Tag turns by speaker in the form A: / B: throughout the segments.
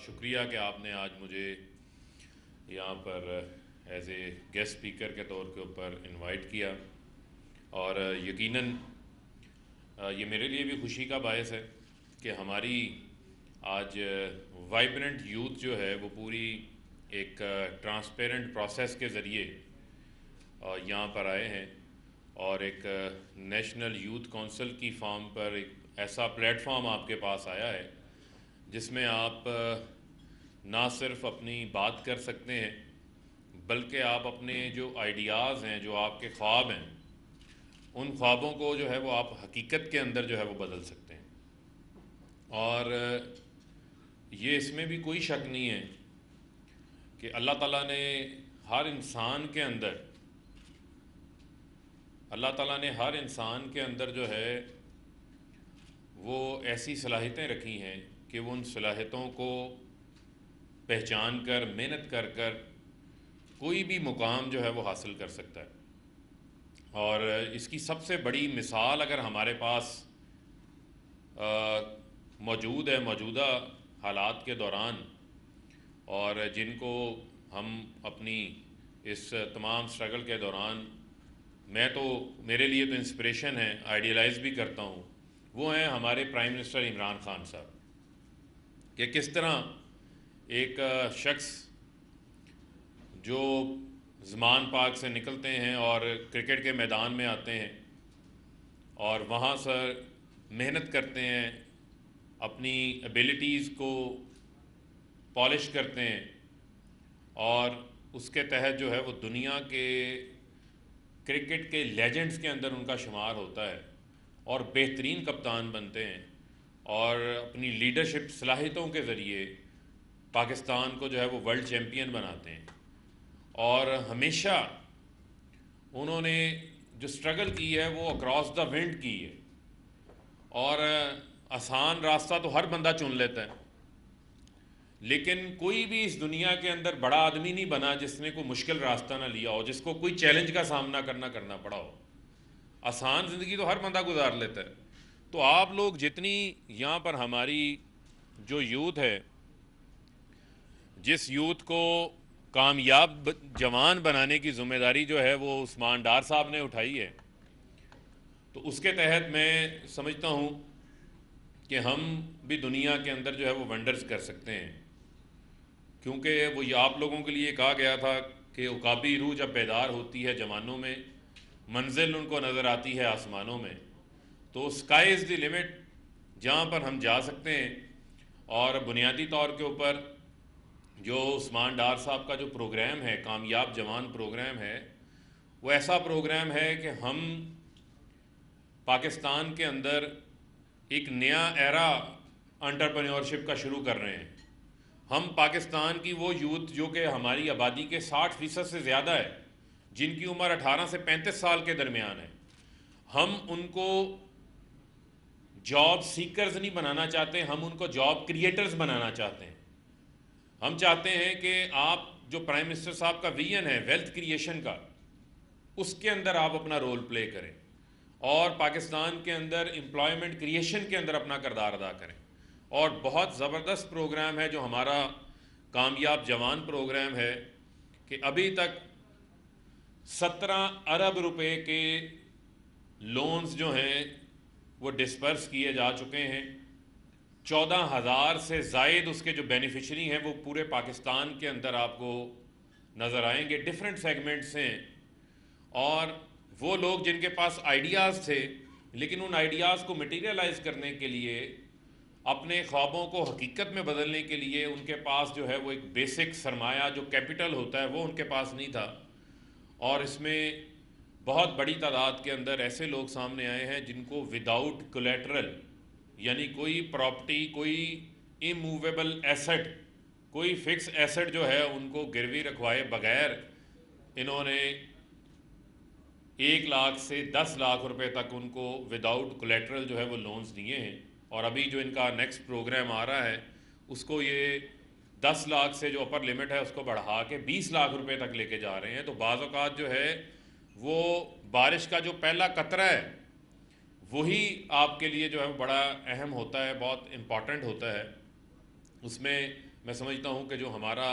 A: शुक्रिया कि आपने आज मुझे यहाँ पर एज ए गेस्ट स्पीकर के तौर के ऊपर इनवाइट किया। और यकीनन ये मेरे लिए भी खुशी का बायस है कि हमारी आज वाइब्रेंट यूथ जो है वो पूरी एक ट्रांसपेरेंट प्रोसेस के ज़रिए यहाँ पर आए हैं और एक नेशनल यूथ काउंसिल की फॉर्म पर एक ऐसा प्लेटफॉर्म आपके पास आया है जिसमें आप ना सिर्फ अपनी बात कर सकते हैं बल्कि आप अपने जो आइडियाज़ हैं, जो आपके ख्वाब हैं, उन ख्वाबों को जो है वो आप हकीकत के अंदर जो है वो बदल सकते हैं। और ये इसमें भी कोई शक नहीं है कि अल्लाह ताला ने हर इंसान के अंदर अल्लाह ताला ने हर इंसान के अंदर जो है वो ऐसी सलाहियतें रखी हैं कि वो उन सलाहियतों को पहचान कर मेहनत कर कर कोई भी मुकाम जो है वो हासिल कर सकता है। और इसकी सबसे बड़ी मिसाल अगर हमारे पास मौजूद है मौजूदा हालात के दौरान, और जिनको हम अपनी इस तमाम स्ट्रगल के दौरान मेरे लिए तो इंस्पिरेशन है, आइडियलाइज़ भी करता हूँ, वो हैं हमारे प्राइम मिनिस्टर इमरान खान साहब। कि किस तरह एक शख्स जो ज़मान पार्क से निकलते हैं और क्रिकेट के मैदान में आते हैं और वहाँ सर मेहनत करते हैं, अपनी एबिलिटीज़ को पॉलिश करते हैं और उसके तहत जो है वो दुनिया के क्रिकेट के लेजेंड्स के अंदर उनका शुमार होता है और बेहतरीन कप्तान बनते हैं और अपनी लीडरशिप सलाहियतों के ज़रिए पाकिस्तान को जो है वो वर्ल्ड चैम्पियन बनाते हैं। और हमेशा उन्होंने जो स्ट्रगल की है वो अक्रॉस द विंड की है। और आसान रास्ता तो हर बंदा चुन लेता है, लेकिन कोई भी इस दुनिया के अंदर बड़ा आदमी नहीं बना जिसने कोई मुश्किल रास्ता ना लिया हो, जिसको कोई चैलेंज का सामना करना पड़ा हो। आसान ज़िंदगी तो हर बंदा गुजार लेता है। तो आप लोग जितनी यहाँ पर हमारी जो यूथ है, जिस यूथ को कामयाब जवान बनाने की ज़िम्मेदारी जो है वो उस्मान डार साहब ने उठाई है, तो उसके तहत मैं समझता हूँ कि हम भी दुनिया के अंदर जो है वो वंडर्स कर सकते हैं। क्योंकि वो ये आप लोगों के लिए कहा गया था कि उकाबी रूह जब बेदार होती है जवानों में, मंजिल उनको नज़र आती है आसमानों में। तो स्काई इज़ द लिमिट, जहाँ पर हम जा सकते हैं। और बुनियादी तौर के ऊपर जो उस्मान डार साहब का जो प्रोग्राम है, कामयाब जवान प्रोग्राम है, वो ऐसा प्रोग्राम है कि हम पाकिस्तान के अंदर एक नया एरा एंटरप्रेन्योरशिप का शुरू कर रहे हैं। हम पाकिस्तान की वो यूथ जो कि हमारी आबादी के 60% से ज़्यादा है, जिनकी उम्र 18 से 35 साल के दरमियान है, हम उनको जॉब सीकर्स नहीं बनाना चाहते, हम उनको जॉब क्रिएटर्स बनाना चाहते हैं। हम चाहते हैं कि आप जो प्राइम मिनिस्टर साहब का विजन है वेल्थ क्रिएशन का, उसके अंदर आप अपना रोल प्ले करें और पाकिस्तान के अंदर एम्प्लॉयमेंट क्रिएशन के अंदर अपना किरदार अदा करें। और बहुत ज़बरदस्त प्रोग्राम है जो हमारा कामयाब जवान प्रोग्राम है कि अभी तक 17 अरब रुपए के लोन्स जो हैं वो डिस्पर्स किए जा चुके हैं। 14,000 से ज़ायद उसके जो बेनिफिशरी हैं वो पूरे पाकिस्तान के अंदर आपको नज़र आएंगे, डिफरेंट सेगमेंट्स हैं। और वो लोग जिनके पास आइडियाज़ थे लेकिन उन आइडियाज़ को मटीरियलाइज़ करने के लिए, अपने ख्वाबों को हकीकत में बदलने के लिए उनके पास जो है वो एक बेसिक सरमाया जो कैपिटल होता है वो उनके पास नहीं था। और इसमें बहुत बड़ी तादाद के अंदर ऐसे लोग सामने आए हैं जिनको विदाउट कोलेटरल, यानी कोई प्रॉपर्टी, कोई इमूवेबल एसेट, कोई फिक्स एसेट जो है उनको गिरवी रखवाए बगैर इन्होंने 1 लाख से 10 लाख रुपए तक उनको विदाउट कोलेटरल जो है वो लोन्स दिए हैं। और अभी जो इनका नेक्स्ट प्रोग्राम आ रहा है उसको ये 10 लाख से जो अपर लिमिट है उसको बढ़ा के 20 लाख रुपए तक लेके जा रहे हैं। तो बाज़ औक़ात जो है वो बारिश का जो पहला कतरा है वही आपके लिए जो है बड़ा अहम होता है, बहुत इम्पॉर्टेंट होता है। उसमें मैं समझता हूँ कि जो हमारा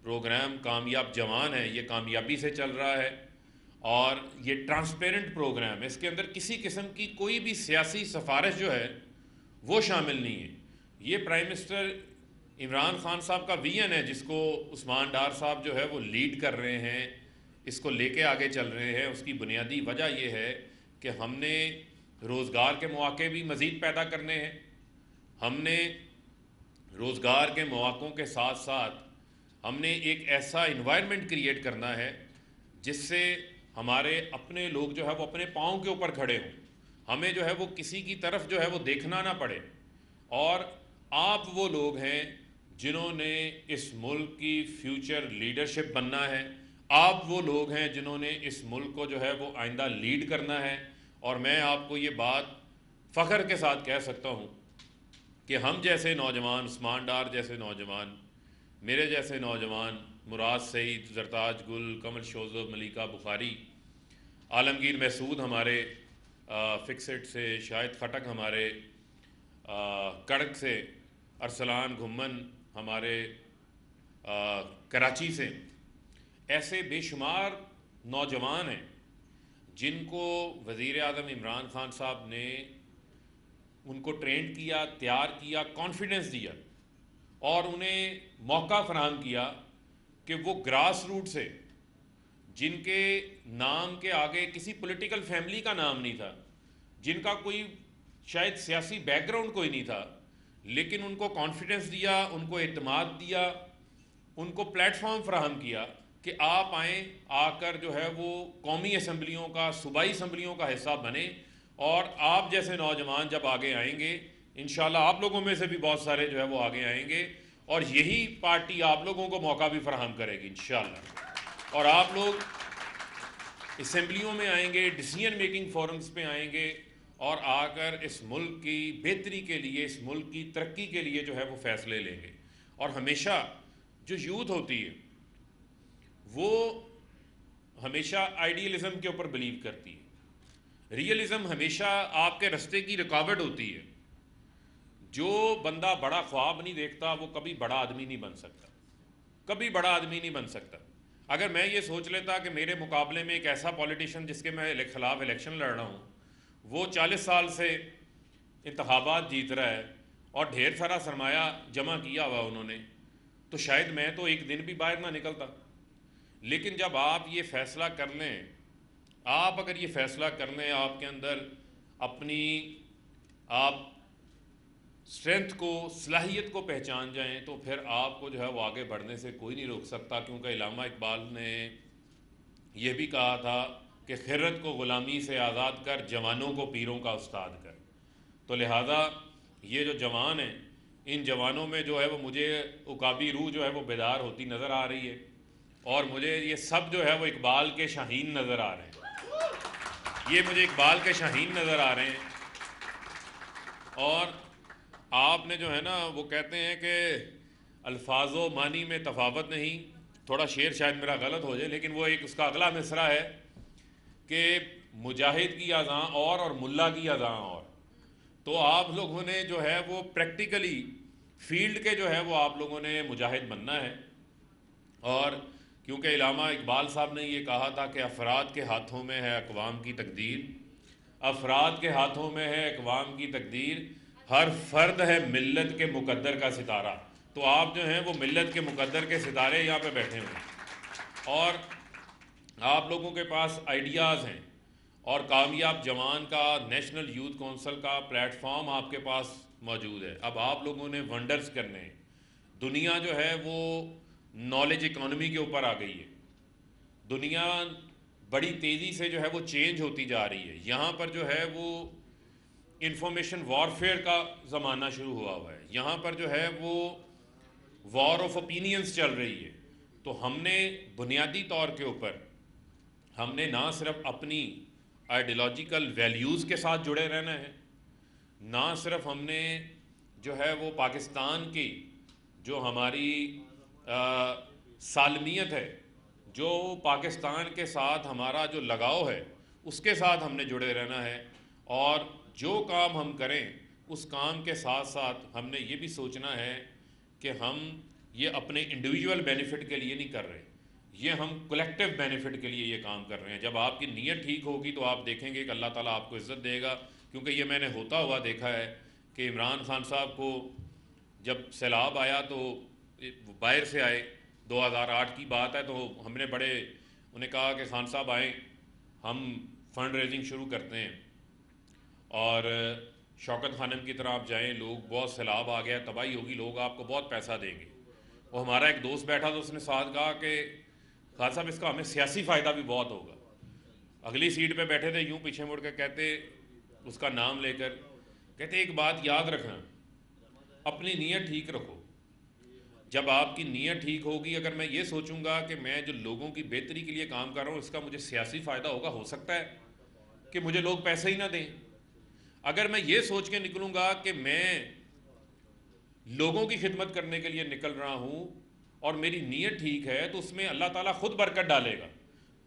A: प्रोग्राम कामयाब जवान है ये कामयाबी से चल रहा है, और ये ट्रांसपेरेंट प्रोग्राम है, इसके अंदर किसी किस्म की कोई भी सियासी सिफारिश जो है वो शामिल नहीं है। ये प्राइम मिनिस्टर इमरान खान साहब का विजन है जिसको उस्मान डार साहब जो है वो लीड कर रहे हैं, इसको लेके आगे चल रहे हैं। उसकी बुनियादी वजह यह है कि हमने रोज़गार के मौके भी मज़ीद पैदा करने हैं। हमने रोज़गार के मौक़ों के साथ साथ हमने एक ऐसा इन्वायरमेंट क्रिएट करना है जिससे हमारे अपने लोग जो है वो अपने पाँव के ऊपर खड़े हों, हमें जो है वो किसी की तरफ जो है वो देखना ना पड़े। और आप वो लोग हैं जिन्होंने इस मुल्क की फ्यूचर लीडरशिप बनना है, आप वो लोग हैं जिन्होंने इस मुल्क को जो है वो आइंदा लीड करना है। और मैं आपको ये बात फ़ख्र के साथ कह सकता हूँ कि हम जैसे नौजवान, उस्मान डार जैसे नौजवान, मेरे जैसे नौजवान, मुराद सईद, जरताज गुल, कमल शोज़ब, मलिका बुखारी, आलमगीर महसूद हमारे फिक्सेट से, शाहिद खटक हमारे कड़क से, अरसलान घुम्मन हमारे कराची से, ऐसे बेशुमार नौजवान हैं जिनको वज़ीर आज़म इमरान खान साहब ने उनको ट्रेंड किया, तैयार किया, कॉन्फिडेंस दिया और उन्हें मौका फराहम किया कि वो ग्रास रूट से, जिनके नाम के आगे किसी पॉलिटिकल फैमिली का नाम नहीं था, जिनका कोई शायद सियासी बैकग्राउंड कोई नहीं था, लेकिन उनको कॉन्फिडेंस दिया, उनको एतमाद दिया, उनको प्लेटफॉर्म फराहम किया कि आप आएँ, आकर जो है वो कौमी असम्बलियों का, सूबाई असम्बलियों का हिस्सा बने। और आप जैसे नौजवान जब आगे आएंगे, इंशाल्लाह आप लोगों में से भी बहुत सारे जो है वो आगे आएंगे और यही पार्टी आप लोगों को मौका भी फराहम करेगी इंशाल्लाह। और आप लोग असम्बलियों में आएंगे, डिसीजन मेकिंग फोरम्स पे आएंगे और आकर इस मुल्क की बेहतरी के लिए, इस मुल्क की तरक्की के लिए जो है वो फ़ैसले लेंगे। और हमेशा जो यूथ होती है वो हमेशा आइडियलिज़म के ऊपर बिलीव करती है, रियलिज़म हमेशा आपके रास्ते की रुकावट होती है। जो बंदा बड़ा ख्वाब नहीं देखता वो कभी बड़ा आदमी नहीं बन सकता, कभी बड़ा आदमी नहीं बन सकता। अगर मैं ये सोच लेता कि मेरे मुकाबले में एक ऐसा पॉलिटिशियन जिसके मैं ख़िलाफ़ इलेक्शन लड़ रहा हूँ वो 40 साल से इंतखाबात जीत रहा है और ढेर सारा सरमाया जमा किया हुआ उन्होंने, तो शायद मैं तो एक दिन भी बाहर ना निकलता। लेकिन जब आप ये फ़ैसला कर लें, आप अगर ये फ़ैसला कर लें, आपके अंदर अपनी आप स्ट्रेंथ को, सलाहियत को पहचान जाएं, तो फिर आपको जो है वो आगे बढ़ने से कोई नहीं रोक सकता। क्योंकि इलामा इकबाल ने यह भी कहा था कि खिरत को ग़ुलामी से आज़ाद कर, जवानों को पीरों का उस्ताद कर। तो लिहाजा ये जो जवान हैं, इन जवानों में जो है वो मुझे उकाबी रूह जो है वो बेदार होती नज़र आ रही है और मुझे ये सब जो है वो इकबाल के शाहीन नज़र आ रहे हैं, ये मुझे इकबाल के शाहीन नज़र आ रहे हैं। और आपने जो है ना वो कहते हैं कि अल्फाजो मानी में तफावत नहीं, थोड़ा शेर शायद मेरा गलत हो जाए, लेकिन वो एक उसका अगला मिसरा है कि मुजाहिद की अज़ां और मुल्ला की अज़ां और। तो आप लोगों ने जो है वो प्रैक्टिकली फील्ड के जो है वो आप लोगों ने मुजाहिद बनना है। और क्योंकि इलामा इकबाल साहब ने ये कहा था कि अफराद के हाथों में है अक़वाम की तकदीर, अफराद के हाथों में है अक़वाम की तकदीर, हर फर्द है मिल्लत के मुकद्दर का सितारा। तो आप जो हैं वो मिल्लत के मुकद्दर के सितारे यहाँ पे बैठे हुए हैं और आप लोगों के पास आइडियाज़ हैं और कामयाब जवान का, नेशनल यूथ कौंसिल का प्लेटफॉर्म आपके पास मौजूद है। अब आप लोगों ने वंडर्स करने हैं। दुनिया जो है वो नॉलेज इकॉनमी के ऊपर आ गई है, दुनिया बड़ी तेज़ी से जो है वो चेंज होती जा रही है। यहाँ पर जो है वो इंफॉर्मेशन वॉरफेयर का ज़माना शुरू हुआ है, यहाँ पर जो है वो वॉर ऑफ ओपिनियंस चल रही है। तो हमने बुनियादी तौर के ऊपर हमने ना सिर्फ अपनी आइडियोलॉजिकल वैल्यूज़ के साथ जुड़े रहना है, ना सिर्फ हमने जो है वो पाकिस्तान की जो हमारी सालमियत है, जो पाकिस्तान के साथ हमारा जो लगाव है उसके साथ हमने जुड़े रहना है। और जो काम हम करें उस काम के साथ साथ हमने ये भी सोचना है कि हम ये अपने इंडिविजुअल बेनिफिट के लिए नहीं कर रहे, ये हम कलेक्टिव बेनिफिट के लिए ये काम कर रहे हैं। जब आपकी नीयत ठीक होगी तो आप देखेंगे कि अल्लाह ताला आपको इज़्ज़त देगा। क्योंकि ये मैंने होता हुआ देखा है कि इमरान खान साहब को जब सैलाब आया तो बाहर से आए, 2008 की बात है, तो हमने बड़े उन्हें कहा कि खान साहब आएँ, हम फ़ंड रेजिंग शुरू करते हैं और शौकत खानम की तरह आप जाएँ, लोग बहुत सैलाब आ गया, तबाही होगी, लोग आपको बहुत पैसा देंगे। वो हमारा एक दोस्त बैठा था, उसने साथ कहा कि खान साहब इसका हमें सियासी फ़ायदा भी बहुत होगा। अगली सीट पे बैठे थे, यूं पीछे मुड़ के कहते, उसका नाम लेकर कहते, एक बात याद रखना, अपनी नीयत ठीक रखो। जब आपकी नीयत ठीक होगी, अगर मैं ये सोचूंगा कि मैं जो लोगों की बेहतरी के लिए काम कर रहा हूँ इसका मुझे सियासी फ़ायदा होगा, हो सकता है कि मुझे लोग पैसे ही ना दें। अगर मैं ये सोच के निकलूंगा कि मैं लोगों की खिदमत करने के लिए निकल रहा हूँ और मेरी नीयत ठीक है, तो उसमें अल्लाह ताला खुद बरकत डालेगा।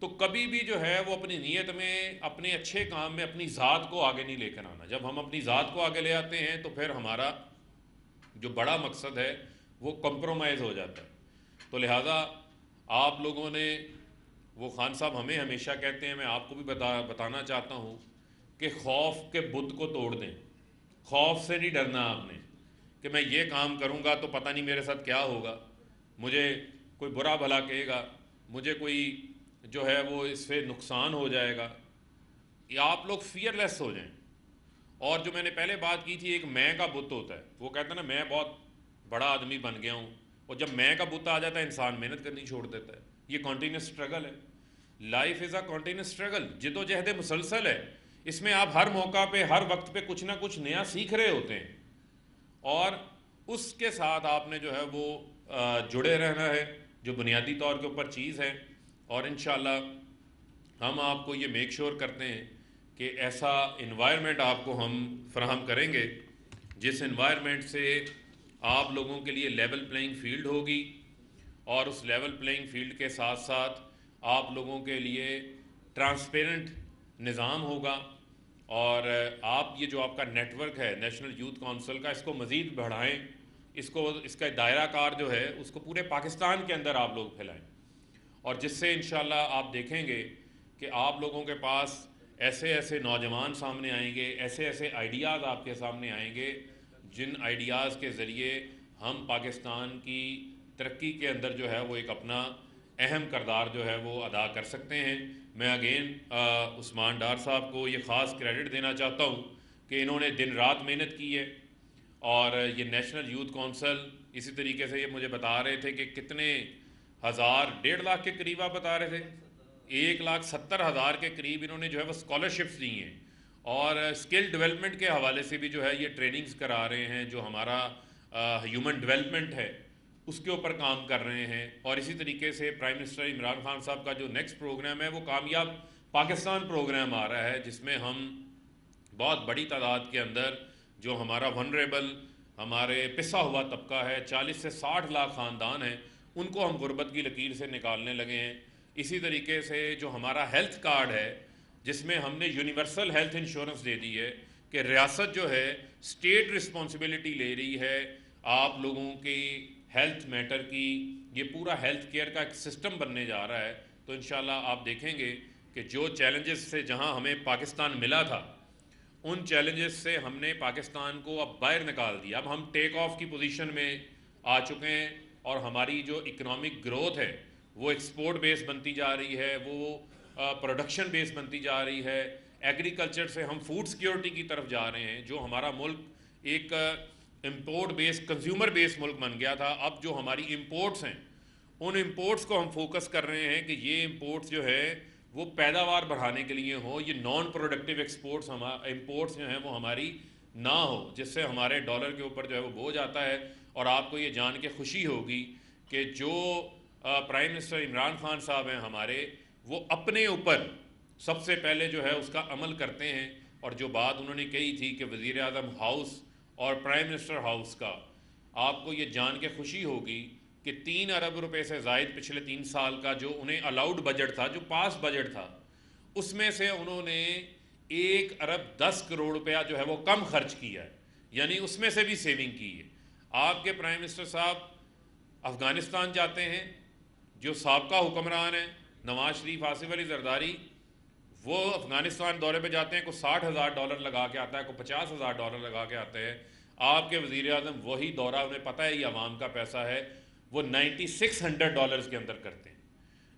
A: तो कभी भी जो है वो अपनी नीयत में, अपने अच्छे काम में अपनी ज़ात को आगे नहीं लेकर आना। जब हम अपनी ज़ात को आगे ले आते हैं तो फिर हमारा जो बड़ा मकसद है वो कंप्रोमाइज़ हो जाता है। तो लिहाजा आप लोगों ने, वो खान साहब हमें हमेशा कहते हैं, मैं आपको भी बताना चाहता हूँ कि खौफ के बुत को तोड़ दें। खौफ से नहीं डरना आपने कि मैं ये काम करूँगा तो पता नहीं मेरे साथ क्या होगा, मुझे कोई बुरा भला कहेगा, मुझे कोई जो है वो इससे नुकसान हो जाएगा। या आप लोग फियरलेस हो जाएं। और जो मैंने पहले बात की थी, एक मैं का बुत होता है, वो कहता है ना मैं बहुत बड़ा आदमी बन गया हूँ, और जब मैं का बुत आ जाता है इंसान मेहनत करनी छोड़ देता है। ये कॉन्टीन्यूस स्ट्रगल है, life is a continuous struggle, जिदोजहद मुसलसल है। इसमें आप हर मौका पे, हर वक्त पे कुछ ना कुछ नया सीख रहे होते हैं, और उसके साथ आपने जो है वो जुड़े रहना है, जो बुनियादी तौर के ऊपर चीज़ है। और इंशाल्लाह हम आपको ये मेक श्योर करते हैं कि ऐसा इन्वायरमेंट आपको हम फराहम करेंगे जिस इन्वायरमेंट से आप लोगों के लिए लेवल प्लेइंग फील्ड होगी, और उस लेवल प्लेइंग फील्ड के साथ साथ आप लोगों के लिए ट्रांसपेरेंट निज़ाम होगा। और आप ये जो आपका नेटवर्क है नेशनल यूथ काउंसिल का, इसको मज़ीद बढ़ाएं, इसको, इसका दायरा कार जो है उसको पूरे पाकिस्तान के अंदर आप लोग फैलाएं, और जिससे इंशाल्लाह आप देखेंगे कि आप लोगों के पास ऐसे ऐसे नौजवान सामने आएंगे, ऐसे ऐसे आइडियाज़ आपके सामने आएंगे, जिन आइडियाज़ के ज़रिए हम पाकिस्तान की तरक्की के अंदर जो है वो एक अपना अहम करदार जो है वो अदा कर सकते हैं। मैं अगेन उस्मान डार साहब को ये ख़ास क्रेडिट देना चाहता हूँ कि इन्होंने दिन रात मेहनत की है, और ये नेशनल यूथ काउंसिल, इसी तरीके से ये मुझे बता रहे थे कि कितने हज़ार, 1.5 लाख के करीब आप बता रहे थे, 1,70,000 के करीब इन्होंने जो है वो स्कॉलरशिप्स दी हैं, और स्किल डेवलपमेंट के हवाले से भी जो है ये ट्रेनिंग्स करा रहे हैं, जो हमारा ह्यूमन डेवलपमेंट है उसके ऊपर काम कर रहे हैं। और इसी तरीके से प्राइम मिनिस्टर इमरान खान साहब का जो नेक्स्ट प्रोग्राम है वो कामयाब पाकिस्तान प्रोग्राम आ रहा है, जिसमें हम बहुत बड़ी तादाद के अंदर जो हमारा वनरेबल, हमारे पिसा हुआ तबका है, 40 से 60 लाख ख़ानदान हैं, उनको हम गुर्बत की लकीर से निकालने लगे हैं। इसी तरीके से जो हमारा हेल्थ कार्ड है, जिसमें हमने यूनिवर्सल हेल्थ इंश्योरेंस दे दी है कि रियासत जो है स्टेट रिस्पॉन्सिबिलिटी ले रही है आप लोगों की हेल्थ मैटर की, ये पूरा हेल्थ केयर का एक सिस्टम बनने जा रहा है। तो इंशाल्लाह आप देखेंगे कि जो चैलेंजेस से जहां हमें पाकिस्तान मिला था, उन चैलेंजेस से हमने पाकिस्तान को अब बाहर निकाल दिया। अब हम टेक ऑफ की पोजीशन में आ चुके हैं, और हमारी जो इकोनॉमिक ग्रोथ है वो एक्सपोर्ट बेस बनती जा रही है, वो प्रोडक्शन बेस बनती जा रही है। एग्रीकल्चर से हम फूड सिक्योरिटी की तरफ जा रहे हैं। जो हमारा मुल्क एक इम्पोर्ट बेस, कंज्यूमर बेस मुल्क बन गया था, अब जो हमारी इम्पोर्ट्स हैं उन इम्पोर्ट्स को हम फोकस कर रहे हैं कि ये इम्पोर्ट्स जो है वो पैदावार बढ़ाने के लिए हो, ये नॉन प्रोडक्टिव एक्सपोर्ट्स, इम्पोर्ट्स जो हैं वो हमारी ना हो, जिससे हमारे डॉलर के ऊपर जो है वो बोझ आता है। और आपको ये जान के खुशी होगी कि जो प्राइम मिनिस्टर इमरान खान साहब हैं हमारे, वो अपने ऊपर सबसे पहले जो है उसका अमल करते हैं। और जो बात उन्होंने कही थी कि वज़ीर आज़म हाउस और प्राइम मिनिस्टर हाउस का, आपको ये जान के खुशी होगी कि 3 अरब रुपए से ज़ायद पिछले 3 साल का जो उन्हें अलाउड बजट था, जो पास बजट था, उसमें से उन्होंने 1 अरब 10 करोड़ रुपया जो है वो कम खर्च किया है, यानी उसमें से भी सेविंग की है। आपके प्राइम मिनिस्टर साहब अफ़गानिस्तान जाते हैं, जो साबका हुक्मरान है नवाज शरीफ, आसिफ अली जरदारी, वो अफ़गानिस्तान दौरे पे जाते हैं, को $60,000 लगा के आता है, को $50,000 लगा के आते हैं। आपके वज़ीर आज़म वही दौरा, उन्हें पता है ये अवाम का पैसा है, वो $9600 के अंदर करते हैं।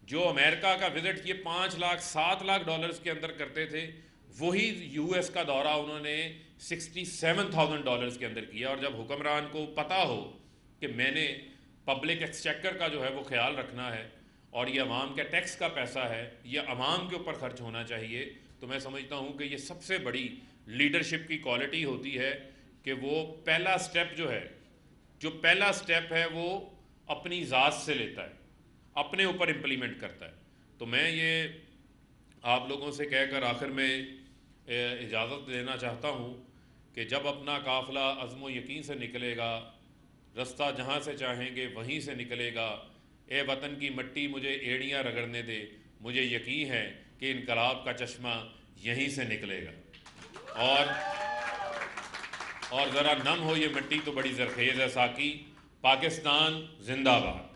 A: जो अमेरिका का विज़िट ये $5 लाख $7 लाख के अंदर करते थे, वही यूएस का दौरा उन्होंने $67,000 के अंदर किया। और जब हुक्मरान को पता हो कि मैंने पब्लिक एक्सचेकर का जो है वो ख्याल रखना है और ये अवाम के टैक्स का पैसा है, ये अवाम के ऊपर खर्च होना चाहिए, तो मैं समझता हूँ कि ये सबसे बड़ी लीडरशिप की क्वालिटी होती है कि वो पहला स्टेप जो है वो अपनी ज़ात से लेता है, अपने ऊपर इम्प्लीमेंट करता है। तो मैं ये आप लोगों से कहकर आखिर में इजाज़त देना चाहता हूँ कि जब अपना काफ़िला अज़्म व यकीन से निकलेगा, रास्ता जहाँ से चाहेंगे वहीं से निकलेगा। ए वतन की मिट्टी मुझे एड़ियाँ रगड़ने दे, मुझे यकीन है कि इनकलाब का चश्मा यहीं से निकलेगा। और ज़रा नम हो ये मिट्टी तो बड़ी ज़रखेज़ है साकी, पाकिस्तान जिंदाबाद।